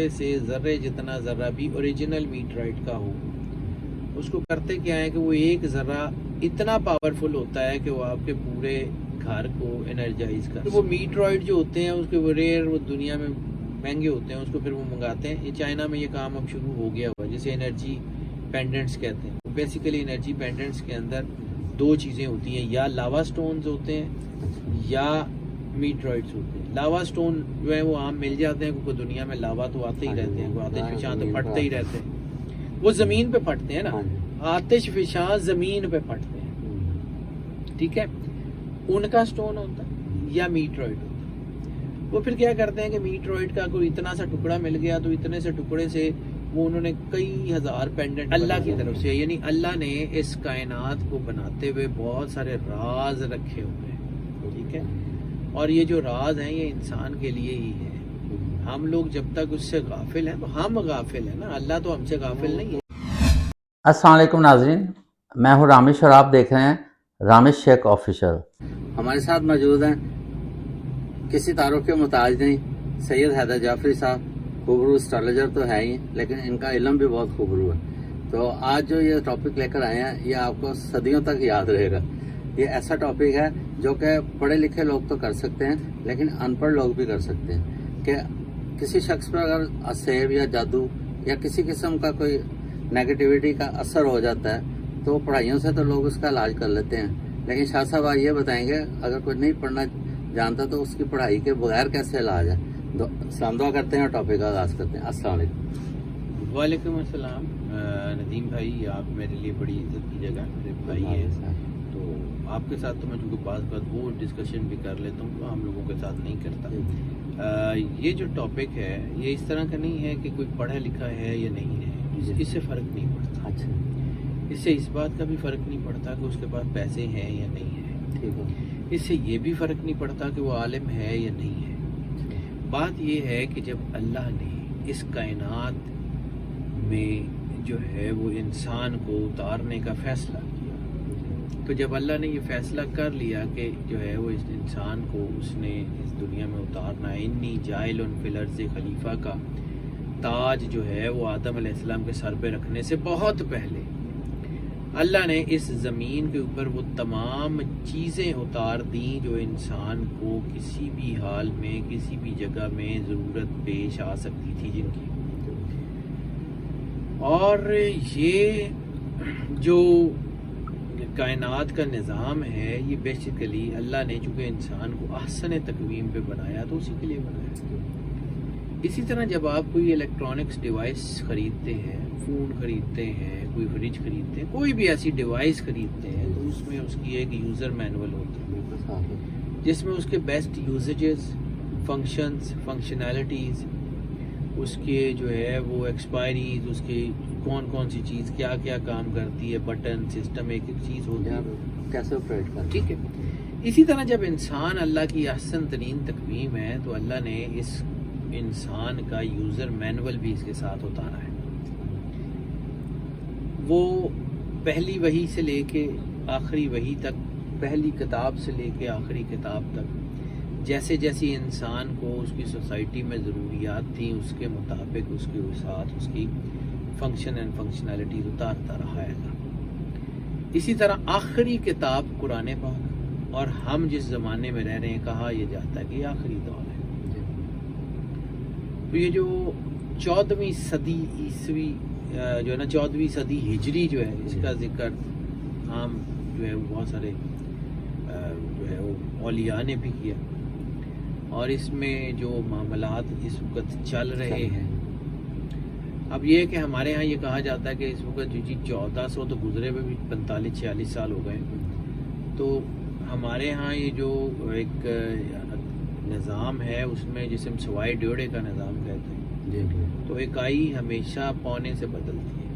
چھوٹے سے ذرے جتنا ذرہ بھی اوریجنل میٹرائٹ کا ہو، اس کو کرتے کیا ہے کہ وہ ایک ذرہ اتنا پاورفل ہوتا ہے کہ وہ آپ کے پورے گھر کو انرجائز کر. وہ میٹرائٹ جو ہوتے ہیں اس کے وہ ریئر، وہ دنیا میں مہنگے ہوتے ہیں، اس کو پھر وہ منگاتے ہیں. یہ چائنا میں یہ کام اب شروع ہو گیا ہوا، جسے انرجی پینڈنٹس کہتے ہیں. بیسیکلی انرجی پینڈنٹس کے اندر دو چیزیں ہوتی ہیں، یا لاوا سٹونز ہوتے ہیں یا میٹرائٹس ہوتے ہیں. لاوا سٹون جو ہے وہ عام مل جاتے ہیں کیونکہ دنیا میں لاوا تو آتے ہی رہتے ہیں، وہ آتش فشاں تو پھٹتے ہی رہتے ہیں. وہ زمین پہ پھٹتے ہیں نا، آتش فشاں زمین پہ پھٹتے ہیں، ٹھیک ہے. ان کا سٹون ہوتا ہے یا میٹرائٹ ہوتا ہے. وہ پھر کیا کرتے ہیں کہ میٹرائٹ کا کوئی اتنا سا ٹکڑا مل گیا تو اتنے سے ٹکڑے سے وہ انہوں نے کئی ہزار پینڈنٹ اللہ کی طرف سے، یعنی اللہ نے اس کائنات کو بناتے ہوئے بہت سارے راز رکھے ہوئے ہیں، ٹھیک ہے. اور یہ جو راز ہیں یہ انسان کے لیے ہی ہے. ہم لوگ جب تک اس سے غافل ہیں تو ہم غافل ہیں نا، اللہ تو ہم سے غافل نہیں ہے. السلام علیکم ناظرین، میں ہوں رامش اور آپ دیکھ رہے ہیں رامش شیخ آفیشل. ہمارے ساتھ موجود ہیں، کسی تعارف کے محتاج نہیں، سید حیدر جعفری صاحب. خوبرو اسٹرالوجر تو ہے ہی، لیکن ان کا علم بھی بہت خوبرو ہے. تو آج جو یہ ٹاپک لے کر آئے ہیں یہ آپ کو صدیوں تک یاد رہے گا. یہ ایسا ٹاپک ہے جو کہ پڑھے لکھے لوگ تو کر سکتے ہیں لیکن ان پڑھ لوگ بھی کر سکتے ہیں. کہ کسی شخص پر اگر سحر یا جادو یا کسی قسم کا کوئی نیگیٹیوٹی کا اثر ہو جاتا ہے تو پڑھائیوں سے تو لوگ اس کا علاج کر لیتے ہیں. لیکن شاہ صاحب آپ یہ بتائیں گے اگر کوئی نہیں پڑھنا جانتا تو اس کی پڑھائی کے بغیر کیسے علاج ہے؟ سلام دعا کرتے ہیں اور ٹاپک کا آغاز کرتے ہیں. السلام علیکم. وعلیکم السلام. ندیم بھائی آپ میرے لیے بڑی عزت کی جگہ، میرے بھائی ہیں، تو آپ کے ساتھ تو میں چونکہ بعض وہ ڈسکشن بھی کر لیتا ہوں تو ہم لوگوں کے ساتھ نہیں کرتا. یہ جو ٹاپک ہے یہ اس طرح کا نہیں ہے کہ کوئی پڑھا لکھا ہے یا نہیں ہے، اس سے فرق نہیں پڑتا. اچھا، اس سے اس بات کا بھی فرق نہیں پڑتا کہ اس کے پاس پیسے ہیں یا نہیں ہیں. ٹھیک ہے. اس سے یہ بھی فرق نہیں پڑتا کہ وہ عالم ہے یا نہیں ہے. بات یہ ہے کہ جب اللہ نے اس کائنات میں جو ہے وہ انسان کو اتارنے کا فیصلہ کیا، تو جب اللہ نے یہ فیصلہ کر لیا کہ جو ہے وہ اس انسان کو اس نے اس دنیا میں اتارنا ہے، انی جائل فی الارض خلیفہ کا تاج جو ہے وہ آدم علیہ السلام کے سر پہ رکھنے سے بہت پہلے اللہ نے اس زمین کے اوپر وہ تمام چیزیں اتار دیں جو انسان کو کسی بھی حال میں کسی بھی جگہ میں ضرورت پیش آ سکتی تھی جن کی. اور یہ جو کائنات کا نظام ہے یہ بیسیکلی اللہ نے چونکہ انسان کو احسن تقویم پہ بنایا تو اسی کے لیے بنایا. اسی طرح جب آپ کوئی الیکٹرانکس ڈیوائس خریدتے ہیں، فون خریدتے ہیں، کوئی فریج خریدتے ہیں، کوئی بھی ایسی ڈیوائس خریدتے ہیں تو اس میں اس کی ایک یوزر مینول ہوتی ہے جس میں اس کے بیسٹ یوزیجز، فنکشنز، فنکشنالٹیز، اس کے جو ہے وہ ایکسپائریز، اس کی کون کون سی چیز کیا کیا کام کرتی ہے، بٹن سسٹم ایک ایک چیز ہوتی ہے کیسے آپریٹ کرنا. ٹھیک ہے. اسی طرح جب انسان اللہ کی احسن ترین تقویم ہے تو اللہ نے اس انسان کا یوزر مینول بھی اس کے ساتھ اتارا ہے. وہ پہلی وحی سے لے کے آخری وحی تک، پہلی کتاب سے لے کے آخری کتاب تک جیسے جیسی انسان کو اس کی سوسائٹی میں ضروریات تھیں اس کے مطابق اس کے ساتھ اس کی فنکشن اینڈ فنکشنالٹیز اتارتا رہا ہے. اسی طرح آخری کتاب قرآن پاک، اور ہم جس زمانے میں رہ رہے ہیں کہا یہ جاتا ہے کہ یہ آخری دور ہے. تو یہ جو 14ویں صدی عیسوی جو ہے نا 14ویں صدی ہجری جو ہے اس کا ذکر عام جو ہے وہ بہت سارے جو ہے وہ اولیاء نے بھی کیا. اور اس میں جو معاملات اس وقت چل رہے ہیں، اب یہ کہ ہمارے ہاں یہ کہا جاتا ہے کہ اس وقت جو 1400 تو گزرے ہوئے بھی 45-46 سال ہو گئے، تو ہمارے ہاں یہ جو ایک نظام ہے اس میں جسے ہم سوائے ڈیوڑے کا نظام کہتے ہیں، تو اکائی ہمیشہ پونے سے بدلتی ہے.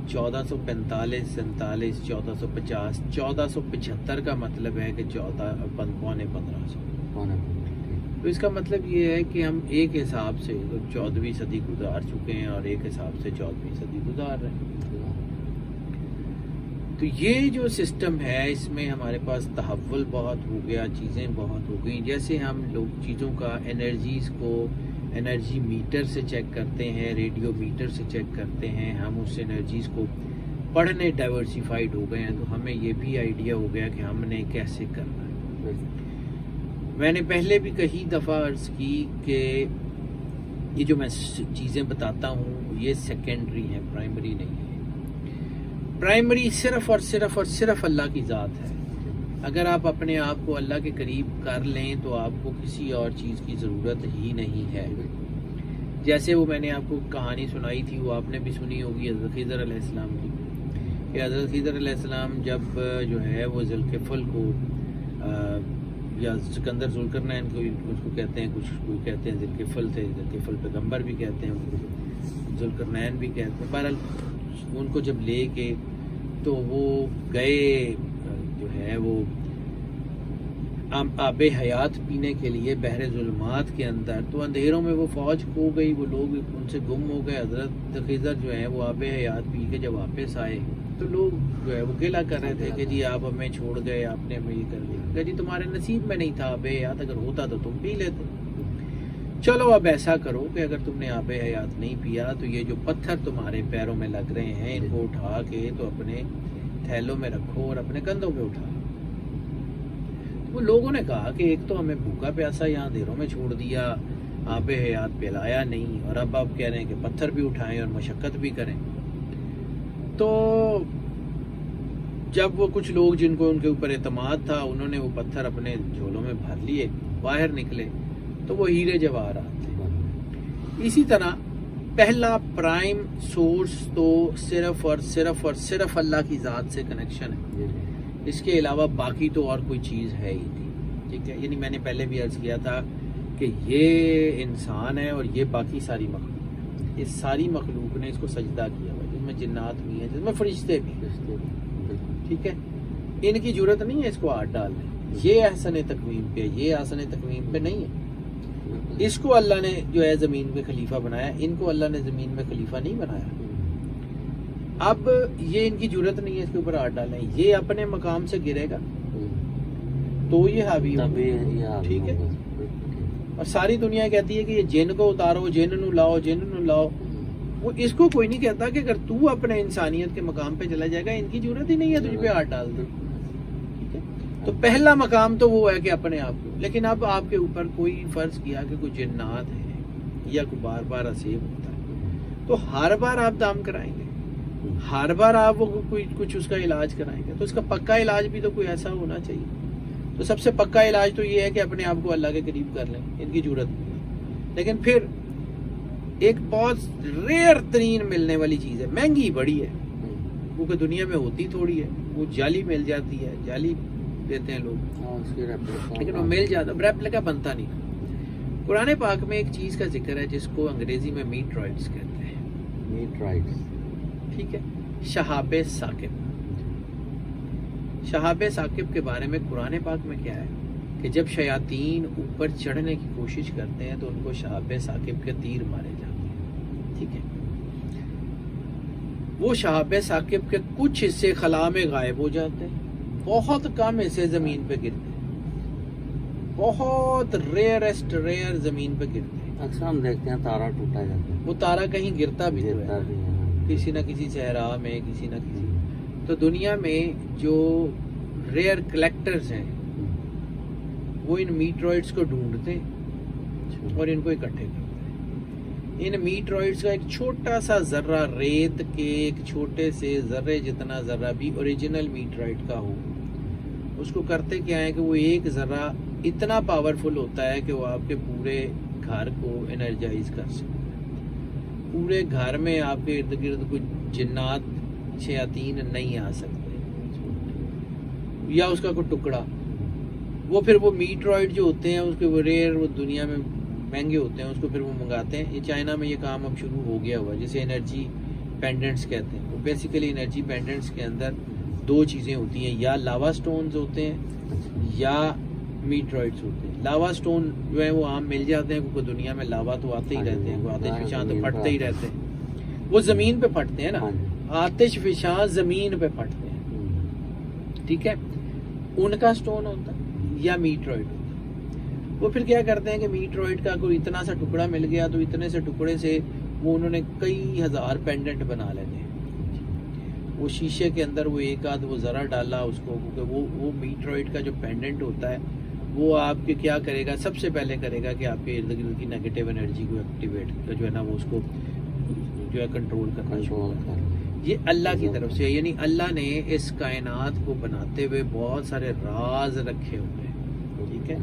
1445 47 1450 1475 کا مطلب ہے کہ 1500. تو اس کا مطلب یہ ہے کہ ہم ایک حساب سے 14ویں صدی گزار چکے ہیں اور ایک حساب سے 14ویں صدی گزار رہے ہیں. تو یہ جو سسٹم ہے اس میں ہمارے پاس تحول بہت ہو گیا، چیزیں بہت ہو گئی. جیسے ہم لوگ چیزوں کا، انرجیز کو انرجی میٹر سے چیک کرتے ہیں, ریڈیو میٹر سے چیک کرتے ہیں. ہم اس انرجیز کو پڑھنے ڈائیورسیفائڈ ہو گئے ہیں, تو ہمیں یہ بھی آئیڈیا ہو گیا کہ ہم نے کیسے کرنا ہے. میں نے پہلے بھی کئی دفعہ عرض کی کہ یہ جو میں چیزیں بتاتا ہوں یہ سیکنڈری ہیں, پرائمری نہیں ہے. پرائمری صرف اور صرف اور صرف اللہ کی ذات ہے. اگر آپ اپنے آپ کو اللہ کے قریب کر لیں تو آپ کو کسی اور چیز کی ضرورت ہی نہیں ہے. جیسے وہ میں نے آپ کو کہانی سنائی تھی, وہ آپ نے بھی سنی ہوگی حضرت خضر علیہ السلام کی, کہ حضرت خضر علیہ السلام جب جو ہے وہ ذوالکفل کو یا سکندر ذوالقرنین کو اس کو کہتے ہیں, کچھ کوئی کہتے ہیں ذوالکفل تھے, ذوالکفل پیغمبر بھی کہتے ہیں, ذوالقرنین بھی کہتے ہیں. بہرحال ان کو جب لے کے تو وہ گئے جو ہے وہ آب حیات پینے کے لیے بحر ظلمات کے اندر. تو اندھیروں میں وہ فوج کھو گئی, وہ لوگ ان سے گم ہو گئے. حضرت خضر جو ہے وہ آب حیات پی کے جب واپس آئے تو لوگ جو ہے وہ گلہ کر رہے تھے کہ جی آپ ہمیں چھوڑ گئے, آپ نے ہمیں یہ کر دیا. کہ جی تمہارے نصیب میں نہیں تھا آب حیات, اگر ہوتا تو تم پی لیتے. چلو اب ایسا کرو کہ اگر تم نے آب حیات نہیں پیا تو یہ جو پتھر تمہارے پیروں میں لگ رہے ہیں ان کو اٹھا کے تو اپنے تھیلوں میں رکھو اور اپنے کندھوں پہ اٹھا. وہ لوگوں نے کہا کہ ایک تو ہمیں بھوکا پیاسا یہاں اندھیروں میں چھوڑ دیا, آب حیات پلایا نہیں, اور اب آپ کہہ رہے ہیں کہ پتھر بھی اٹھائیں اور مشقت بھی کریں. تو جب وہ کچھ لوگ جن کو ان کے اوپر اعتماد تھا انہوں نے وہ پتھر اپنے جھولوں میں بھر لیے, باہر نکلے تو وہ ہیرے جواہرات تھے. اسی طرح پہلا پرائم سورس تو صرف اور صرف اور صرف اللہ کی ذات سے کنیکشن ہے. اس کے علاوہ باقی تو اور کوئی چیز ہے ہی نہیں. ٹھیک ہے, یعنی میں نے پہلے بھی عرض کیا تھا کہ یہ انسان ہے اور یہ باقی ساری مخلوق, اس ساری مخلوق نے اس کو سجدہ کیا ہوا, جس میں جنات بھی ہیں, جس میں فرشتے بھی ہیں. ٹھیک ہے, ان کی ضرورت نہیں ہے اس کو ہاتھ ڈالنے. یہ احسن تقویم پہ, یہ احسن تقویم پہ نہیں ہے. اس کو اللہ نے جو ہے زمین پہ خلیفہ بنایا, ان کو اللہ نے زمین میں خلیفہ نہیں بنایا. اب یہ ان کی ضرورت نہیں ہے اس کے اوپر ہاتھ ڈالیں. یہ اپنے مقام سے گرے گا تو یہ حاوی ہوگا. ٹھیک ہے, اور ساری دنیا کہتی ہے کہ یہ جن کو اتارو, جن نو لاؤ, جن نو لاؤ. وہ اس کو کوئی نہیں کہتا کہ اگر تو اپنے انسانیت کے مقام پہ چلا جائے گا ان کی ضرورت ہی نہیں ہے تجھ پہ ہاتھ ڈال دے. ٹھیک ہے, تو پہلا مقام تو وہ ہے کہ اپنے آپ کو. لیکن اب آپ کے اوپر کوئی فرض کیا کہ کوئی جنات ہے یا کوئی بار بار اسیب ہوتا ہے, تو ہر بار آپ دام کرائیں گے, ہر بار آپ وہ کوئی کچھ اس کا علاج کرائیں گے. تو اس کا پکا علاج بھی تو کوئی ایسا ہونا چاہیے. تو سب سے پکا علاج تو یہ ہے کہ اپنے آپ کو اللہ کے قریب کر لیں, ان کی ضرورت نہیں ہے. لیکن پھر ایک بہت ریئر ترین ملنے والی چیز ہے, مہنگی بڑی ہے, وہ کہ دنیا میں ہوتی تھوڑی ہے, وہ جعلی مل جاتی ہے, جعلی دیتے ہیں لوگ, لیکن وہ مل جاتا, ریپلیکا بنتا نہیں. قرآن پاک میں ایک چیز کا ذکر ہے جس کو انگریزی میں میٹرائڈز کہتے ہیں. میٹرائڈز, ٹھیک ہے, شہاب ثاقب. شہاب ثاقب کے بارے میں قرآن پاک میں کیا ہے کہ جب شیاطین اوپر چڑھنے کی کوشش کرتے ہیں تو ان کو شہاب ثاقب کے تیر مارے جاتے ہیں. ٹھیک ہے, وہ شہاب ثاقب کے کچھ حصے خلا میں غائب ہو جاتے ہیں, بہت کم حصے زمین پہ گرتے ہیں, بہت ریئرسٹ ریئر زمین پہ گرتے ہیں. اکثر ہم دیکھتے ہیں تارا ٹوٹا جاتا ہے, وہ تارا کہیں گرتا بھی تو ہے, کسی نہ کسی صحرا میں, کسی نہ کسی. تو دنیا میں جو ریئر کلیکٹرز ہیں وہ ان میٹرائڈز کو ڈھونڈتے ہیں اور ان کو اکٹھے کرتے ہیں. ان میٹرائڈز کا ایک چھوٹا سا ذرہ ریت کے ایک چھوٹے سے ذرے جتنا ذرہ بھی اوریجنل میٹرائڈ کا ہو, اس کو کرتے کیا ہے کہ وہ ایک ذرہ اتنا پاورفل ہوتا ہے کہ وہ آپ کے پورے گھر کو انرجائز کر سکتا ہے. پورے گھر میں آپ کے ارد گرد کوئی جنات شیاطین نہیں آ سکتے, یا اس کا کوئی ٹکڑا. وہ پھر وہ میٹرائڈ جو ہوتے ہیں اس کے وہ ریئر, وہ دنیا میں مہنگے ہوتے ہیں, اس کو پھر وہ منگاتے ہیں. یہ چائنا میں یہ کام اب شروع ہو گیا ہوا, جسے انرجی پینڈنٹس کہتے ہیں. وہ بیسیکلی انرجی پینڈنٹس کے اندر دو چیزیں ہوتی ہیں, یا لاوا سٹونز ہوتے ہیں یا میٹرائڈز ہوتے ہیں. لاوا سٹون جو ہے وہ عام مل جاتے ہیں کیونکہ دنیا میں لاوا تو آتے ہی رہتے ہیں, وہ آتش فشاں تو پھٹتے ہی رہتے ہیں. وہ زمین پہ پھٹتے ہیں نا, آتش فشاں زمین پہ پھٹتے ہیں. ٹھیک ہے, ان کا سٹون ہوتا ہے یا میٹرائڈ ہوتا ہے. وہ پھر کیا کرتے ہیں کہ میٹرائٹ کا کوئی اتنا سا ٹکڑا مل گیا تو اتنے سے ٹکڑے سے وہ انہوں نے کئی ہزار پینڈنٹ بنا لیتے ہیں. وہ شیشے کے اندر وہ ایک آدھ وہ ذرا ڈالا اس کو، کیونکہ وہ میٹرائٹ کا جو پینڈنٹ ہوتا ہے وہ آپ کے کیا کرے گا، سب سے پہلے کرے گا کہ آپ کے ارد گرد کی نیگیٹو انرجی کو ایکٹیویٹ جو ہے نا وہ اس کو جو ہے کنٹرول کرنا شروع کرتا ہے. یہ اللہ کی طرف سے، یعنی اللہ نے اس کائنات کو بناتے ہوئے بہت سارے راز رکھے ہوئے ہیں، ٹھیک ہے.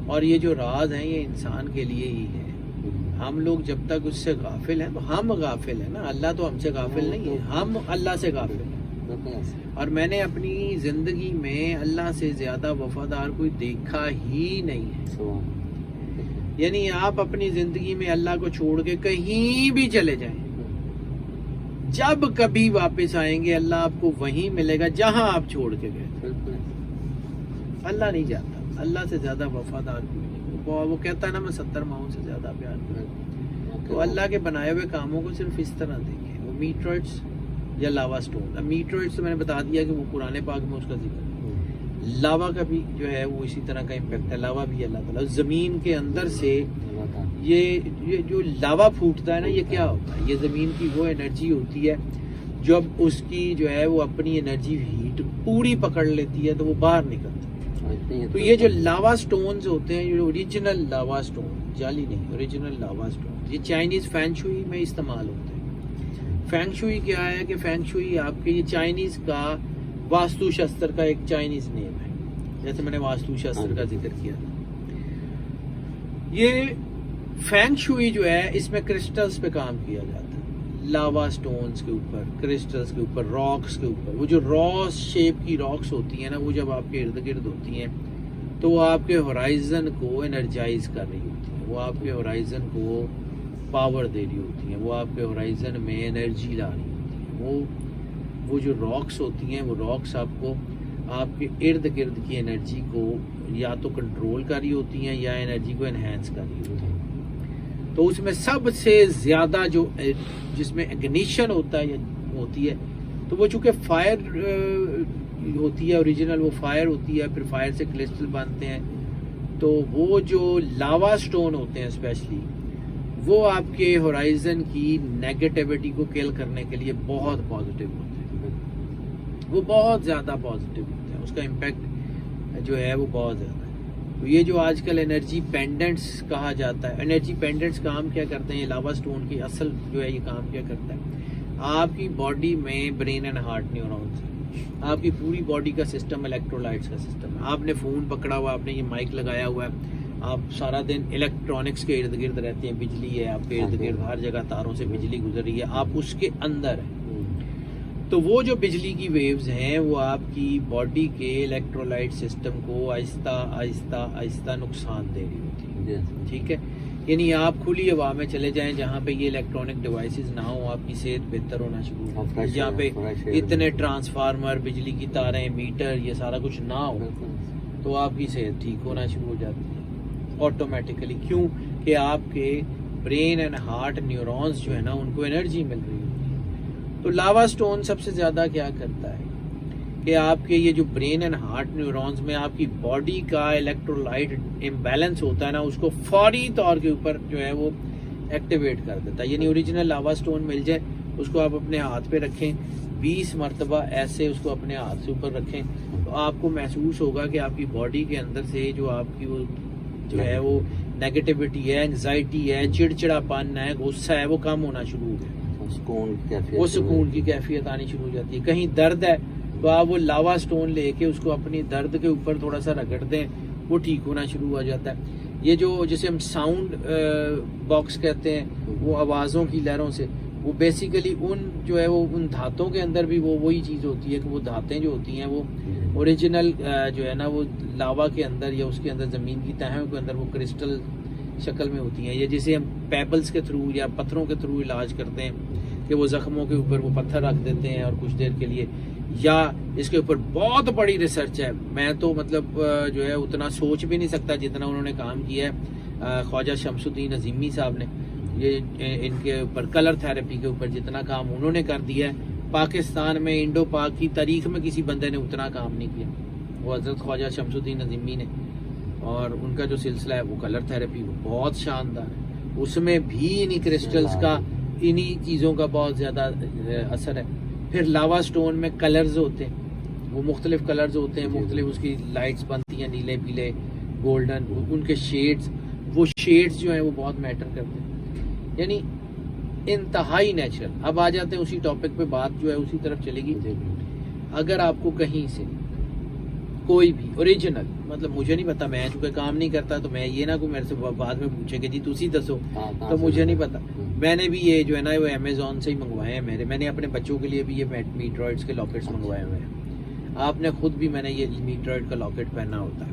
اور یہ جو راز ہیں یہ انسان کے لیے ہی ہے. ہم لوگ جب تک اس سے غافل ہیں تو ہم غافل ہیں نا، اللہ تو ہم سے غافل نہیں ہے، ہم اللہ سے غافل ہیں. اور میں نے اپنی زندگی میں اللہ سے زیادہ وفادار کوئی دیکھا ہی نہیں ہے. یعنی آپ اپنی زندگی میں اللہ کو چھوڑ کے کہیں بھی چلے جائیں، جب کبھی واپس آئیں گے اللہ آپ کو وہیں ملے گا جہاں آپ چھوڑ کے گئے. اللہ نہیں جاتا، اللہ سے زیادہ وفادار کوئی نہیں. وہ کہتا ہے نا میں 70 ماؤں سے زیادہ پیار کرتا. تو اللہ کے بنائے ہوئے کاموں کو صرف اس طرح دیکھیں. وہ میٹرائٹس یا لاوا سٹون. اب میٹرائٹس تو میں نے بتا دیا کہ وہ قرآن پاک میں اس کا ذکر ہے. لاوا کا بھی جو ہے وہ اسی طرح کا امپیکٹ ہے. لاوا بھی اللہ تعالیٰ زمین کے اندر سے یہ جو لاوا پھوٹتا ہے نا، یہ کیا ہوتا ہے؟ یہ زمین کی وہ انرجی ہوتی ہے جب اس کی جو ہے وہ اپنی انرجی ہیٹ پوری پکڑ لیتی ہے تو وہ باہر نکلتی ہے. تو یہ جو لاوا سٹونز ہوتے ہیں، جو اوریجنل لاوا سٹون، جعلی نہیں، اوریجنل لاوا سٹون، یہ چائنیز فینگ شوئی میں استعمال ہوتے ہیں. فینگ شوئی کیا ہے کہ فینگ شوئی آپ کے یہ چائنیز کا واستو شاستر کا ایک چائنیز نیم ہے، جیسے میں نے واستو شاستر کا ذکر کیا تھا. یہ فینگ شوئی جو ہے اس میں کرسٹلز پہ کام کیا جاتا ہے، لاوا سٹونز کے اوپر، کرسٹلز کے اوپر، راکس کے اوپر. وہ جو راس شیپ کی راکس ہوتی ہیں نا، وہ جب آپ کے ارد گرد ہوتی ہیں تو وہ آپ کے ہورائزن کو انرجائز کر رہی ہوتی ہیں، وہ آپ کے ہورائزن کو پاور دے رہی ہوتی ہیں، وہ آپ کے ہورائزن میں انرجی لا رہی ہوتی ہیں. وہ جو راکس ہوتی ہیں، وہ راکس آپ کو آپ کے ارد گرد کی انرجی کو یا تو کنٹرول کر رہی ہوتی ہیں یا انرجی کو انہینس کر رہی ہوتی ہیں. تو اس میں سب سے زیادہ جو جس میں اگنیشن ہوتا ہے ہوتی ہے، تو وہ چونکہ فائر ہوتی ہے، اوریجنل وہ فائر ہوتی ہے، پھر فائر سے کرسٹل بنتے ہیں. تو وہ جو لاوا سٹون ہوتے ہیں اسپیشلی، وہ آپ کے ہورائزن کی نیگیٹیوٹی کو کل کرنے کے لیے بہت پازیٹیو ہوتے ہیں. وہ بہت زیادہ پازیٹیو ہوتے ہیں، اس کا امپیکٹ جو ہے وہ بہت زیادہ ہے. تو یہ جو آج کل انرجی پینڈنٹس کہا جاتا ہے، انرجی پینڈنٹس کام کیا کرتے ہیں؟ یہ لاوا سٹون کی اصل جو ہے یہ کام کیا کرتا ہے؟ آپ کی باڈی میں برین اینڈ ہارٹ نیورونز ہیں، آپ کی پوری باڈی کا سسٹم الیکٹرولائٹس کا سسٹم ہے. آپ نے فون پکڑا ہوا، آپ نے یہ مائک لگایا ہوا ہے، آپ سارا دن الیکٹرانکس کے ارد گرد رہتے ہیں. بجلی ہے آپ کے ارد گرد، ہر جگہ تاروں سے بجلی گزر رہی ہے، آپ اس کے اندر ہیں. تو وہ جو بجلی کی ویوز ہیں وہ آپ کی باڈی کے الیکٹرولائٹ سسٹم کو آہستہ آہستہ آہستہ نقصان دے رہی ہوتی ہے. ٹھیک ہے، یعنی آپ کھلی ہوا میں چلے جائیں جہاں پہ یہ الیکٹرانک ڈیوائسز نہ ہوں، آپ کی صحت بہتر ہونا شروع ہو. جہاں پہ اتنے ٹرانسفارمر، بجلی کی تاریں، میٹر، یہ سارا کچھ نہ ہو تو آپ کی صحت ٹھیک ہونا شروع ہو جاتی ہے آٹومیٹیکلی. کیوں کہ آپ کے برین اینڈ ہارٹ نیورونز جو ہے نا ان کو انرجی مل رہی ہے. تو لاوا سٹون سب سے زیادہ کیا کرتا ہے کہ آپ کے یہ جو برین اینڈ ہارٹ نیورونز میں آپ کی باڈی کا الیکٹرولائٹ امبیلنس ہوتا ہے نا، اس کو فوری طور کے اوپر جو ہے وہ ایکٹیویٹ کر دیتا ہے. یعنی اوریجنل لاوا سٹون مل جائے، اس کو آپ اپنے ہاتھ پہ رکھیں، 20 مرتبہ ایسے اس کو اپنے ہاتھ سے اوپر رکھیں، تو آپ کو محسوس ہوگا کہ آپ کی باڈی کے اندر سے جو آپ کی وہ جو ہے وہ نیگیٹیوٹی ہے، انگزائٹی ہے، چڑچڑا پن ہے، غصہ ہے، وہ کم ہونا شروع ہو گیا. وہ سکون کی کیفیت آنی شروع ہو جاتی ہے. کہیں درد ہے تو آپ وہ لاوا سٹون لے کے اس کو اپنی درد کے اوپر تھوڑا سا رگڑ دیں، وہ ٹھیک ہونا شروع ہو جاتا ہے. یہ جو جسے ہم ساؤنڈ باکس کہتے ہیں، وہ آوازوں کی لہروں سے، وہ بیسیکلی ان جو ہے وہ ان دھاتوں کے اندر بھی وہ وہی چیز ہوتی ہے کہ وہ دھاتیں جو ہوتی ہیں وہ اوریجنل جو ہے نا وہ لاوا کے اندر یا اس کے اندر زمین کی تہوں کے اندر وہ کرسٹل شکل میں ہوتی ہیں. یا جسے ہم پیبلز کے تھرو یا پتھروں کے تھرو علاج کرتے ہیں کہ وہ زخموں کے اوپر وہ پتھر رکھ دیتے ہیں اور کچھ دیر کے لیے. یا اس کے اوپر بہت بڑی ریسرچ ہے، میں تو مطلب جو ہے اتنا سوچ بھی نہیں سکتا جتنا انہوں نے کام کیا ہے خواجہ شمس الدین عظیمی صاحب نے. یہ ان کے اوپر کلر تھراپی کے اوپر جتنا کام انہوں نے کر دیا ہے، پاکستان میں انڈو پاک کی تاریخ میں کسی بندے نے اتنا کام نہیں کیا، وہ حضرت خواجہ شمس الدین عظیمی نے. اور ان کا جو سلسلہ ہے وہ کلر تھراپی وہ بہت شاندار ہے. اس میں بھی انہی کرسٹلز کا انہی چیزوں کا بہت زیادہ اثر ہے. پھر لاوا سٹون میں کلرز ہوتے ہیں, وہ مختلف کلرز ہوتے ہیں, مختلف اس کی لائٹس بنتی ہیں, نیلے پیلے گولڈن, ان کے شیڈز, وہ شیڈز جو ہیں وہ بہت میٹر کرتے ہیں, یعنی انتہائی نیچرل. اب آ جاتے ہیں اسی ٹاپک پہ, بات جو ہے اسی طرف چلے گی. اگر آپ کو کہیں سے کوئی بھی اوریجنل, مطلب مجھے نہیں پتا, میں چونکہ کام نہیں کرتا تو میں یہ نہ کوئی میرے سے بعد میں پوچھے کہ جی تسی دسو, تو مجھے نہیں پتا. میں نے بھی یہ جو ہے نا وہ امیزون سے ہی منگوائے ہیں. میں نے اپنے بچوں کے لیے بھی یہ میٹرائڈز کے لاکٹس منگوائے ہوئے ہیں. آپ نے خود بھی, میں نے یہ میٹرائڈ کا لاکٹ پہنا ہوتا ہے,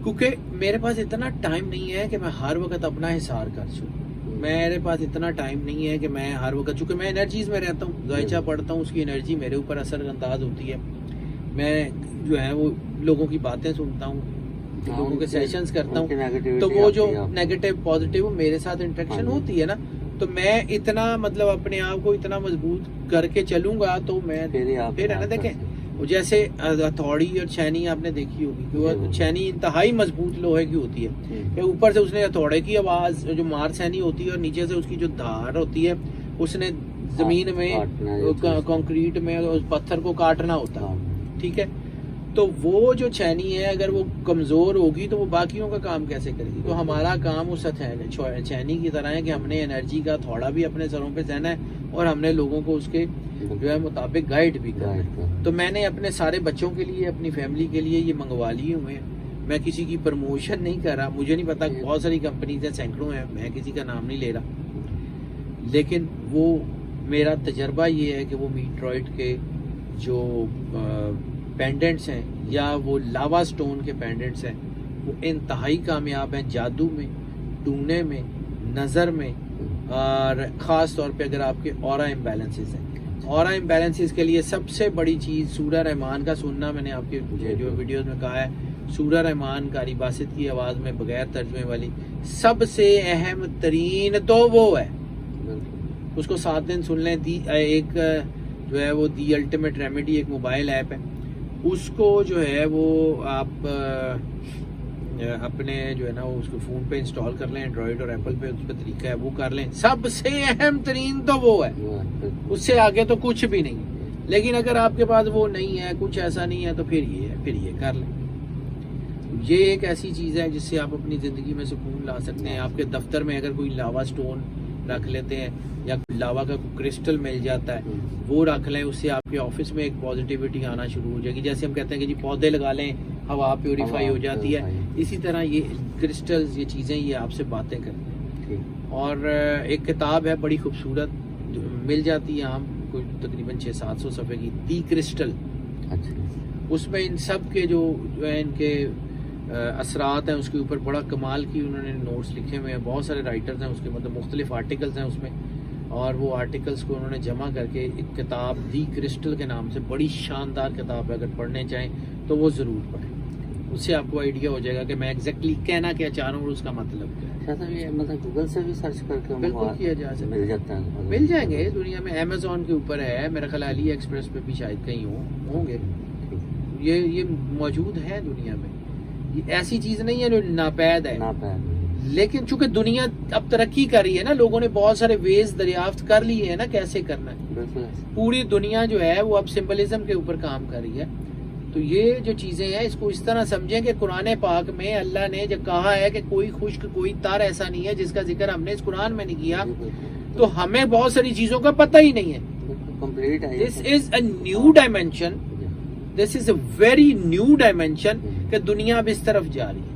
کیونکہ میرے پاس اتنا ٹائم نہیں ہے کہ میں ہر وقت اپنا حصار کر سکوں. میرے پاس اتنا ٹائم نہیں ہے کہ میں ہر وقت, چونکہ میں انرجیز میں رہتا ہوں, ذائچہ پڑھتا ہوں, اس کی انرجی میرے اوپر اثر انداز ہوتی ہے. میں جو ہے وہ لوگوں کی باتیں سنتا ہوں, لوگوں کے سیشنز کرتا ہوں, تو وہ جو نیگیٹو پازیٹیو میرے ساتھ انٹریکشن ہوتی ہے نا, تو میں اتنا مطلب اپنے آپ کو اتنا مضبوط کر کے چلوں گا تو میں پھر ہے نا. دیکھیں جیسے ہتھوڑی اور چھینی آپ نے دیکھی ہوگی کہ وہ چھینی انتہائی مضبوط لوہے کی ہوتی ہے, کہ اوپر سے اس نے ہتھوڑے کی آواز جو مار چھینی ہوتی ہے, اور نیچے سے اس کی جو دھار ہوتی ہے اس نے زمین میں کنکریٹ میں اس پتھر کو کاٹنا ہوتا ہے. ٹھیک ہے, تو وہ جو چھینی ہے اگر وہ کمزور ہوگی تو وہ باقیوں کا کام کیسے کرے گی. تو ہمارا کام اس چھینی کی طرح ہے کہ ہم نے انرجی کا تھوڑا بھی اپنے سروں پہ سہنا ہے, اور ہم نے لوگوں کو اس کے جو ہے مطابق گائیڈ بھی کرنا ہے. تو میں نے اپنے سارے بچوں کے لیے, اپنی فیملی کے لیے یہ منگوا لیے ہوئے ہیں. میں کسی کی پروموشن نہیں کر رہا, مجھے نہیں پتا, بہت ساری کمپنیز ہیں, سینکڑوں ہیں, میں کسی کا نام نہیں لے رہا, لیکن وہ میرا تجربہ یہ ہے کہ وہ میٹرائڈ کے جو پینڈنٹس ہیں یا وہ لاوا سٹون کے پینڈنٹس ہیں وہ انتہائی کامیاب ہیں جادو میں, ٹونے میں, نظر میں, اور خاص طور پہ اگر آپ کے اورا امبیلنسز ہیں. اورا امبیلنسز کے لیے سب سے بڑی چیز سورہ رحمان کا سننا. میں نے آپ کے جو ویڈیوز میں کہا ہے, سورہ رحمان قاری باسط کی آواز میں بغیر ترجمے والی سب سے اہم ترین تو وہ ہے. اس کو 7 دن سن لیں. ایک جو ہے وہ دی الٹیمیٹ ریمیڈی ایک موبائل ایپ ہے, اس کو جو ہے وہ آپ اپنے جو ہے نا اس کو فون پہ انسٹال کر لیں, اینڈرائڈ اور ایپل پہ اس پہ طریقہ ہے وہ کر لیں. سب سے اہم ترین تو وہ ہے, اس سے آگے تو کچھ بھی نہیں. لیکن اگر آپ کے پاس وہ نہیں ہے, کچھ ایسا نہیں ہے, تو پھر یہ کر لیں. یہ ایک ایسی چیز ہے جس سے آپ اپنی زندگی میں سکون لا سکتے ہیں. آپ کے دفتر میں اگر کوئی لاوا سٹون رکھ لیتے ہیں یا لاوا کا کوئی کرسٹل مل جاتا ہے وہ رکھ لیں, اس سے آپ کے آفس میں ایک پازیٹیوٹی آنا شروع ہو جائے گی. جیسے ہم کہتے ہیں کہ جی پودے لگا لیں, ہوا پیوریفائی ہو جاتی ہے, اسی طرح یہ کرسٹلز, یہ چیزیں, یہ آپ سے باتیں کرتی ہیں. اور ایک کتاب ہے بڑی خوبصورت, مل جاتی ہے عام, کوئی تقریباً 600-700 صفحے کی, دی کرسٹل. اس میں ان سب کے جو ہے ان کے اثرات ہیں اس کے اوپر بڑا کمال کی انہوں نے نوٹس لکھے ہوئے ہیں. بہت سارے رائٹرز ہیں اس کے, مطلب مختلف آرٹیکلز ہیں اس میں, اور وہ آرٹیکلز کو انہوں نے جمع کر کے ایک کتاب دی کرسٹل کے نام سے, بڑی شاندار کتاب ہے. اگر پڑھنے چاہیں تو وہ ضرور پڑھیں, اس سے آپ کو آئیڈیا ہو جائے گا کہ میں ایگزیکٹلی کہنا کیا چاہ رہا ہوں اور اس کا مطلب کیا ہے. مطلب گوگل سے بھی سرچ کر کے بالکل کیا جا سکتا ہے, مل جاتا ہے, مل جائیں گے دنیا میں. امیزون کے اوپر ہے, میرا خیال علی ایکسپریس پہ بھی شاید کہیں ہوں گے. یہ موجود ہے دنیا میں. یہ ایسی چیز نہیں ہے جو ناپید ہے, لیکن چونکہ دنیا اب ترقی کر رہی ہے نا, لوگوں نے بہت سارے ویز دریافت کر لیے ہیں نا کیسے کرنا ہے. پوری دنیا جو ہے وہ اب سمبلزم کے اوپر کام کر رہی ہے. تو یہ جو چیزیں ہیں اس کو اس طرح سمجھیں کہ قرآن پاک میں اللہ نے جو کہا ہے کہ کوئی خشک کوئی تار ایسا نہیں ہے جس کا ذکر ہم نے اس قرآن میں نہیں کیا, تو ہمیں بہت ساری چیزوں کا پتہ ہی نہیں ہے. This is a new dimension, this is a very new dimension کہ دنیا اب اس طرف جا رہی ہے.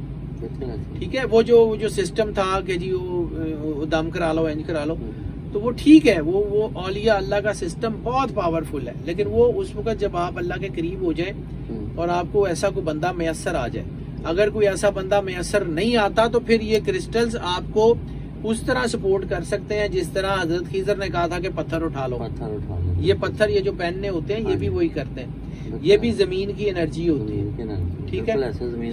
ٹھیک ہے, وہ جو سسٹم تھا کہ جی وہ دم کرا لو, اینج کرا لو, تو وہ ٹھیک ہے, وہ اولیاء اللہ کا سسٹم بہت پاورفل ہے. لیکن وہ اس وقت جب آپ اللہ کے قریب ہو جائیں اور آپ کو ایسا کوئی بندہ میسر آ جائے. اگر کوئی ایسا بندہ میسر نہیں آتا تو پھر یہ کرسٹلز آپ کو اس طرح سپورٹ کر سکتے ہیں جس طرح حضرت خضر نے کہا تھا کہ پتھر اٹھا لو. یہ پتھر, یہ جو پہننے ہوتے ہیں, یہ بھی وہی کرتے ہیں. یہ بھی زمین کی انرجی ہوتی ہے. ٹھیک ہے,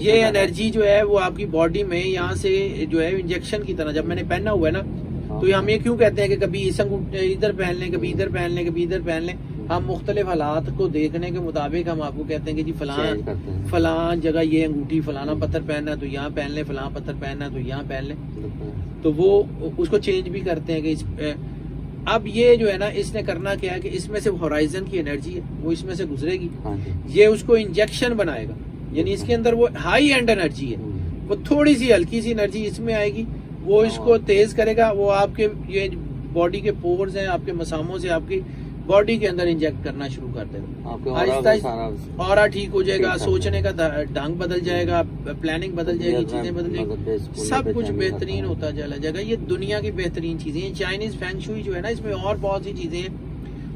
یہ انرجی جو ہے وہ آپ کی باڈی میں یہاں سے جو ہے انجیکشن کی طرح, جب میں نے پہنا ہوا ہے نا, تو ہم یہ کیوں کہتے ہیں کہ کبھی ادھر پہن لیں, کبھی ادھر پہن لیں, کبھی ادھر پہن لیں, ہم مختلف حالات کو دیکھنے کے مطابق ہم آپ کو کہتے ہیں کہ جی چینج کرتے ہیں. فلاں جگہ یہ انگوٹھی فلانا پتھر پہننا ہے تو یہاں پہن لیں، فلاں پتھر پہننا ہے تو یہاں پہن لیں، تو وہ اس کو چینج بھی کرتے ہیں کہ اب یہ جو ہے نا اس نے کرنا کیا ہے کہ اس میں سے ہورائزن کی انرجی ہے وہ اس میں سے گزرے گی، یہ اس کو انجیکشن بنائے گا، یعنی اس کے اندر وہ ہائی اینڈ انرجی ہے، وہ تھوڑی سی ہلکی سی انرجی اس میں آئے گی، وہ اس کو تیز کرے گا، وہ آپ کے یہ باڈی کے پورز ہیں آپ کے مساموں سے آپ کی باڈی کے اندر انجیکٹ کرنا شروع کر دے گا، آہستہ آہستہ اورا ٹھیک ہو جائے گا، سوچنے کا ڈھنگ بدل جائے گا، پلاننگ بدل جائے گی، چیزیں بدل جائیں گی، سب کچھ بہترین ہوتا چلا جائے گا. یہ دنیا کی بہترین چیزیں ہیں. چائنیز فینگ شوئی جو ہے نا اس میں اور بہت سی چیزیں ہیں،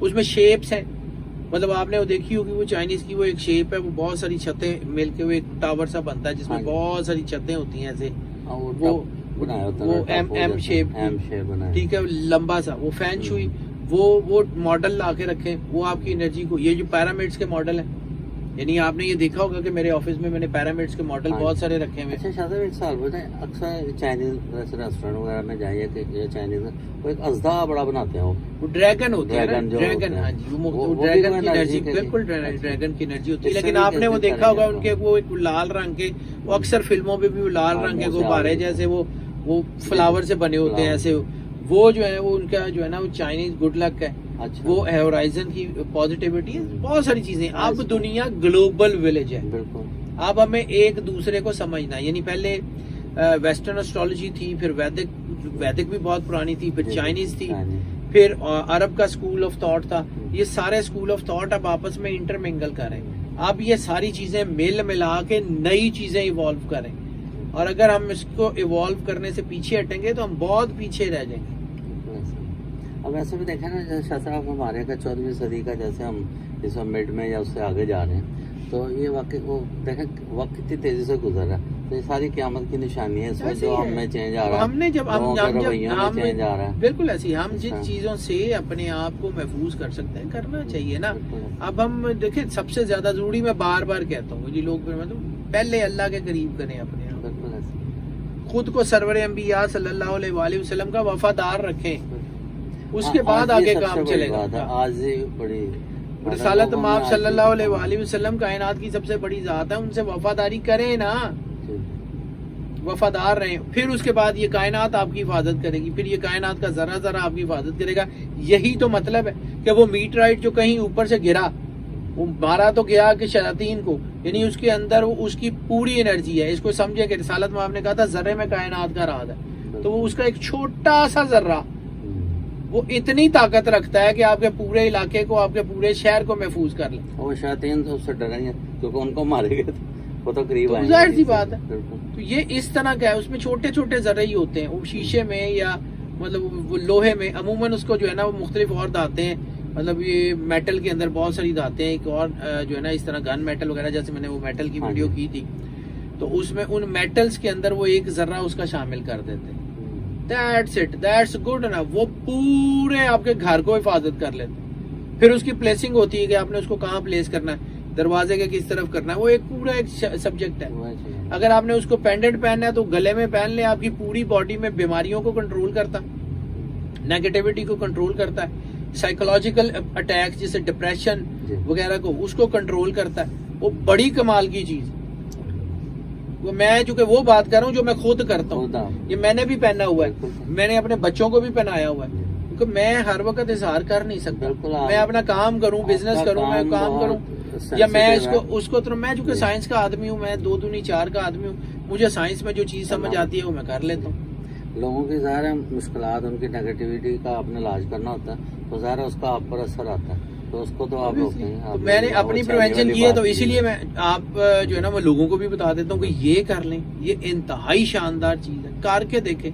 اس میں شیپس ہیں، مطلب آپ نے وہ دیکھی ہوگی وہ چائنیز کی وہ ایک شیپ ہے، وہ بہت ساری چھتیں مل کے وہ ایک ٹاور سا بنتا ہے جس میں بہت ساری چھتیں ہوتی ہیں ایسے، وہ ایم شیپ، ٹھیک ہے، لمبا سا، وہ فین شوئی، وہ ماڈل لا کے رکھیں، وہ آپ کی انرجی کو، یہ جو پیرامڈس کے ماڈل ہیں، یعنی آپ نے یہ دیکھا ہوگا کہ میرے آفس میں نے پیرامڈس کے ماڈل بہت سارے رکھے ہوئے. اچھا شاہ صاحب ایک سوال بتائیں، اکثر چائنیز ریسٹورینٹ وغیرہ میں جائیے کہ یہ چائنیز وہ ایک اژدہا بڑا بناتے ہیں، وہ ڈریگن ہوتا ہے، ڈریگن، ہاں جی، وہ ڈریگن کی انرجی، بالکل ڈریگن کی انرجی ہوتی ہے. لیکن آپ نے وہ دیکھا ہوگا ان کے وہ ایک لال رنگ کے، وہ اکثر فلموں پہ بھی وہ لال رنگ کے غبارے جیسے وہ فلاور سے بنے ہوتے ہیں ایسے، وہ جو ہے وہ ان کا جو ہے نا وہ چائنیز گڈ لک ہے، وہ ہورائزن کی پازیٹیوٹی ہے، بہت ساری چیزیں. اب دنیا گلوبل ولیج ہے، اب ہمیں ایک دوسرے کو سمجھنا ہے. یعنی پہلے ویسٹرن اسٹرالوجی تھی، پھر ویدک بھی بہت پرانی تھی، پھر چائنیز تھی، پھر عرب کا اسکول آف تھاٹ تھا. یہ سارے اسکول آف تھاٹ اب آپس میں انٹرمنگل کر رہے ہیں. اب یہ ساری چیزیں مل ملا کے نئی چیزیں ایوالو کریں، اور اگر ہم اس کو ایوالو کرنے سے پیچھے ہٹیں گے تو ہم بہت پیچھے رہ جائیں گے. اب ایسے بھی دیکھیں نا شاہ صاحب ہمارے کا 14ویں صدی کا جیسے ہم اس مڈ میں یا اس سے آگے جا رہے ہیں، تو یہ واقعی وہ دیکھیں وقت کتنی تیزی سے گزر رہا ہے، تو یہ ساری قیامت کی نشانی ہے اس میں جو ہم میں چینج آ رہا ہے، ہم نے جب چینج آ رہا ہے، بالکل ایسی ہم جن چیزوں سے اپنے آپ کو محفوظ کر سکتے ہیں کرنا چاہیے نا. اب ہم دیکھیں سب سے زیادہ ضروری، میں بار بار کہتا ہوں جی لوگ پہلے اللہ کے قریب کریں اپنے آپ، خود کو سرور انبیاء صلی اللہ علیہ وآلہ وسلم کا وفادار رکھیں، اس کے بعد آگے کام چلے گا. آج بڑی رسالت مآب صلی اللہ علیہ وآلہ وسلم کائنات کی سب سے بڑی ذات ہے، ان سے وفاداری کریں نا، وفادار رہیں، پھر اس کے بعد یہ کائنات آپ کی حفاظت کرے گی، پھر یہ کائنات کا ذرہ ذرہ آپ کی حفاظت کرے گا. یہی تو مطلب ہے کہ وہ میٹرائٹ جو کہیں اوپر سے گرا، وہ مارا تو گیا کہ شیاطین کو، یعنی اس کے اندر اس کی پوری انرجی ہے. اس کو سمجھے کہ رسالت مآب نے کہا تھا ذرے میں کائنات کا راز ہے، تو وہ اس کا ایک چھوٹا سا ذرہ وہ اتنی طاقت رکھتا ہے کہ آپ کے پورے علاقے کو، آپ کے پورے شہر کو محفوظ کر لیں. وہ شیاطین تو اس سے ڈریں گے کیونکہ ان کو مارے گئے تھے، وہ تو قریب آئیں گے، ظاہر سی بات ہے. تو یہ اس طرح کا ہے، اس میں چھوٹے چھوٹے ذرے ہی ہوتے ہیں. وہ شیشے میں یا مطلب وہ لوہے میں عموماً اس کو جو ہے نا وہ مختلف اور دھاتیں ہیں، مطلب یہ میٹل کے اندر بہت ساری دھاتیں ہیں، ایک اور جو ہے نا اس طرح گن میٹل وغیرہ، جیسے میں نے وہ میٹل کی ویڈیو کی تھی، تو اس میں ان میٹلز کے اندر وہ ایک ذرہ اس کا شامل کر دیتے ہیں. That's it, that's good enough. وہ پورے آپ کے گھر کو حفاظت کر لیتے. پھر اس کی پلیسنگ ہوتی ہے کہ آپ نے اس کو کہاں پلیس کرنا ہے، دروازے کے کس طرف کرنا ہے، وہ ایک پورا ایک سبجیکٹ ہے. اگر آپ نے اس کو پینڈنٹ پہننا ہے تو گلے میں پہن لیں، آپ کی پوری باڈی میں بیماریوں کو کنٹرول کرتا، نیگیٹیوٹی کو کنٹرول کرتا ہے، سائیکولوجیکل اٹیک جیسے ڈپریشن وغیرہ کو اس کو کنٹرول کرتا ہے. وہ بڑی کمال کی چیز. میں چونکہ وہ بات کر رہا ہوں جو میں خود کرتا ہوں، یہ میں نے بھی پہنا ہوا ہے، میں نے اپنے بچوں کو بھی پہنایا ہوا ہے، کیونکہ میں ہر وقت اظہار کر نہیں سکتا. میں اپنا کام کروں، بزنس کروں، میں کام کروں، یا میں اس کو میں چونکہ سائنس کا آدمی ہوں، میں 2 دونی 4 کا آدمی ہوں، مجھے سائنس میں جو چیز سمجھ آتی ہے وہ میں کر لیتا ہوں. لوگوں کی ظاہر ہے مشکلات، ان کی نیگیٹیوٹی کا آپ نے علاج کرنا ہوتا ہے، تو ظاہر ہے اس کا آپ پر اثر آتا ہے، تو اس کو تو آپ روکیں. میں نے اپنی پریونشن کی ہے، تو اسی لیے میں آپ جو ہے نا میں لوگوں کو بھی بتا دیتا ہوں کہ یہ کر لیں، یہ انتہائی شاندار چیز ہے، کر کے دیکھیں.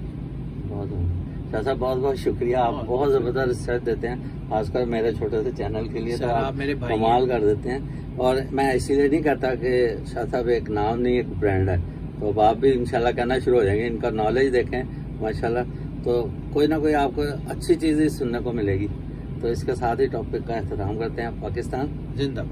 شاہ صاحب بہت بہت شکریہ، آپ بہت زبردست ریسرچ دیتے ہیں، خاص کر میرے چھوٹے سے چینل کے لیے تو آپ کمال کر دیتے ہیں. اور میں اسی لیے نہیں کرتا کہ شاہ صاحب ایک نام نہیں، ایک برانڈ ہے، تو اب آپ بھی انشاءاللہ کہنا شروع ہو جائیں گے. ان کا نالج دیکھیں ماشاءاللہ، تو کوئی نہ کوئی آپ کو اچھی چیزیں سننے کو ملے گی. تو اس کے ساتھ ہی ٹاپک کا اختتام کرتے ہیں. پاکستان زندہ.